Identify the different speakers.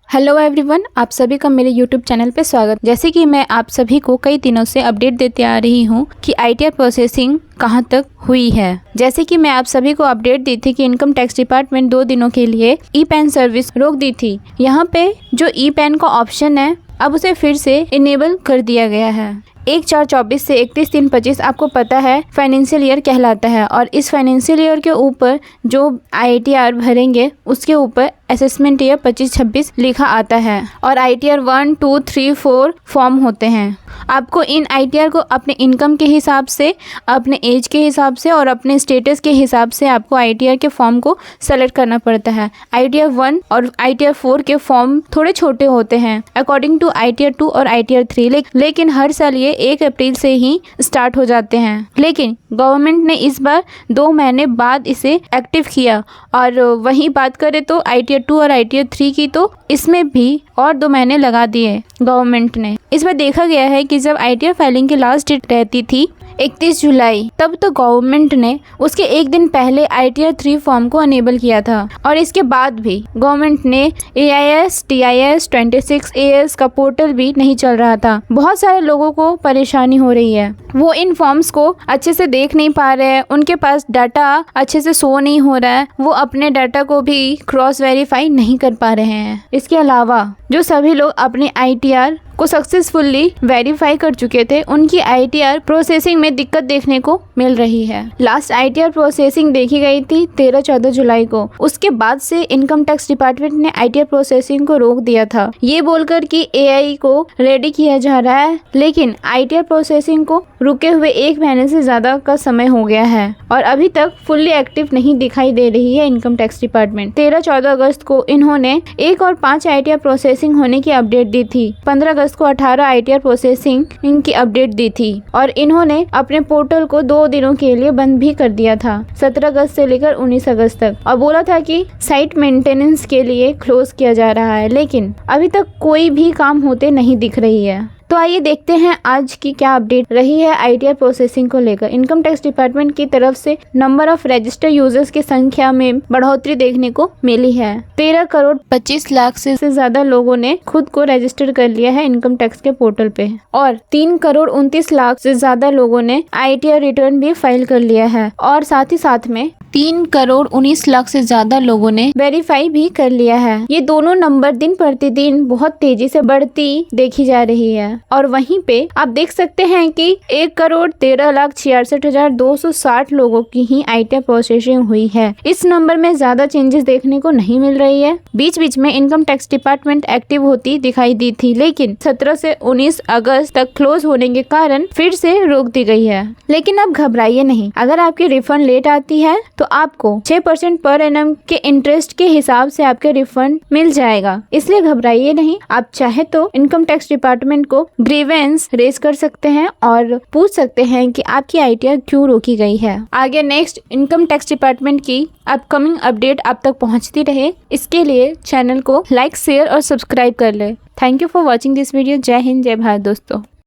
Speaker 1: Hello everyone, आप सभी का मेरे यूट्यूब चैनल पे स्वागत। जैसे कि मैं आप सभी को कई दिनों से अपडेट देते आ रही हूँ कि आईटीआर प्रोसेसिंग कहाँ तक हुई है। जैसे कि मैं आप सभी को अपडेट दी थी कि इनकम टैक्स डिपार्टमेंट 2 दिनों के लिए ई पैन सर्विस रोक दी थी। यहाँ पे जो ई पैन का ऑप्शन है अब उसे फिर से इनेबल कर दिया गया है। 1/4/24 से 31/3/25 आपको पता है फाइनेंशियल ईयर कहलाता है और इस फाइनेंशियल ईयर के ऊपर जो आईटीआर भरेंगे उसके ऊपर असेसमेंट ईयर 25-26 लिखा आता है और आईटीआर 1, 2, 3, 4 फॉर्म होते हैं। आपको इन आईटीआर को अपने इनकम के हिसाब से, अपने एज के हिसाब से और अपने स्टेटस के हिसाब से आपको आईटीआर के फॉर्म को सेलेक्ट करना पड़ता है। आईटीआर 1 और आईटीआर 4 के फॉर्म थोड़े छोटे होते हैं अकॉर्डिंग टू आईटीआर 2 और आईटीआर 3, लेकिन हर साल ये 1 अप्रैल से ही स्टार्ट हो जाते हैं। लेकिन गवर्नमेंट ने इस बार 2 महीने बाद इसे एक्टिव किया और वहीं बात करें तो आईटीआर 2 और आईटीआर 3 की तो इसमें भी और 2 महीने लगा दिए गवर्नमेंट ने। इस बार देखा गया है कि जब आईटीआर फाइलिंग की लास्ट डेट रहती थी 31 जुलाई, तब तो गवर्नमेंट ने उसके एक दिन पहले आईटीआर 3 फॉर्म को अनेबल किया था और इसके बाद भी गवर्नमेंट ने AIS, TIS, 26 AS का पोर्टल भी नहीं चल रहा था। बहुत सारे लोगों को परेशानी हो रही है, वो इन फॉर्म्स को अच्छे से देख नहीं पा रहे हैं, उनके पास डाटा अच्छे से शो नहीं हो रहा है, वो अपने डाटा को भी क्रॉस वेरीफाई नहीं कर पा रहे हैं। इसके अलावा जो सभी लोग अपने आईटीआर को सक्सेसफुली वेरीफाई कर चुके थे उनकी आईटीआर प्रोसेसिंग में दिक्कत देखने को मिल रही है। लास्ट आईटीआर प्रोसेसिंग देखी गई थी 13-14 जुलाई को। उसके बाद से इनकम टैक्स डिपार्टमेंट ने आईटीआर प्रोसेसिंग को रोक दिया था, ये बोलकर कि AI को रेडी किया जा रहा है, लेकिन आईटीआर प्रोसेसिंग को रुके हुए 1 महीने से ज्यादा का समय हो गया है और अभी तक फुल्ली एक्टिव नहीं दिखाई दे रही है इनकम टैक्स डिपार्टमेंट। 13-14 अगस्त को इन्होंने 1 और 5 आईटीआर प्रोसेसिंग होने की अपडेट दी थी। 15 अगस्त को 18 आईटीआर प्रोसेसिंग इनकी अपडेट दी थी और इन्होंने अपने पोर्टल को 2 दिनों के लिए बंद भी कर दिया था, 17 अगस्त से लेकर 19 अगस्त तक, और बोला था कि साइट मेंटेनेंस के लिए क्लोज किया जा रहा है, लेकिन अभी तक कोई भी काम होते नहीं दिख रही है। तो आइए देखते हैं आज की क्या अपडेट रही है आईटीआर प्रोसेसिंग को लेकर। इनकम टैक्स डिपार्टमेंट की तरफ से नंबर ऑफ रजिस्टर्ड यूजर्स की संख्या में बढ़ोतरी देखने को मिली है। 13 करोड़ 25 लाख से ज्यादा लोगों ने खुद को रजिस्टर कर लिया है इनकम टैक्स के पोर्टल पे और 3 करोड़ 29 लाख से ज्यादा लोगों ने आईटीआर रिटर्न भी फाइल कर लिया है और साथ ही साथ में 3 करोड़ 19 लाख से ज्यादा लोगों ने वेरीफाई भी कर लिया है। ये दोनों नंबर दिन प्रतिदिन बहुत तेजी से बढ़ती देखी जा रही है और वहीं पे आप देख सकते हैं कि 1 करोड़ 13,66,260 लोगों की ही आईटीआर प्रोसेसिंग हुई है। इस नंबर में ज्यादा चेंजेस देखने को नहीं मिल रही है। बीच बीच में इनकम टैक्स डिपार्टमेंट एक्टिव होती दिखाई दी थी, लेकिन 17 से 19 अगस्त तक क्लोज होने के कारण फिर से रोक दी गई है। लेकिन अब घबराइए नहीं, अगर आपकी रिफंड लेट आती है तो आपको 6% पर एनम के इंटरेस्ट के हिसाब से आपके रिफंड मिल जाएगा, इसलिए घबराइए नहीं। आप चाहे तो इनकम टैक्स डिपार्टमेंट को ग्रीवेंस रेज कर सकते हैं और पूछ सकते हैं कि आपकी आईटीआर क्यों रोकी गई है। आगे नेक्स्ट इनकम टैक्स डिपार्टमेंट की अपकमिंग अपडेट आप तक पहुंचती रहे, इसके लिए चैनल को लाइक, शेयर और सब्सक्राइब कर ले। Thank you for watching this video. जय हिंद, जय भारत दोस्तों।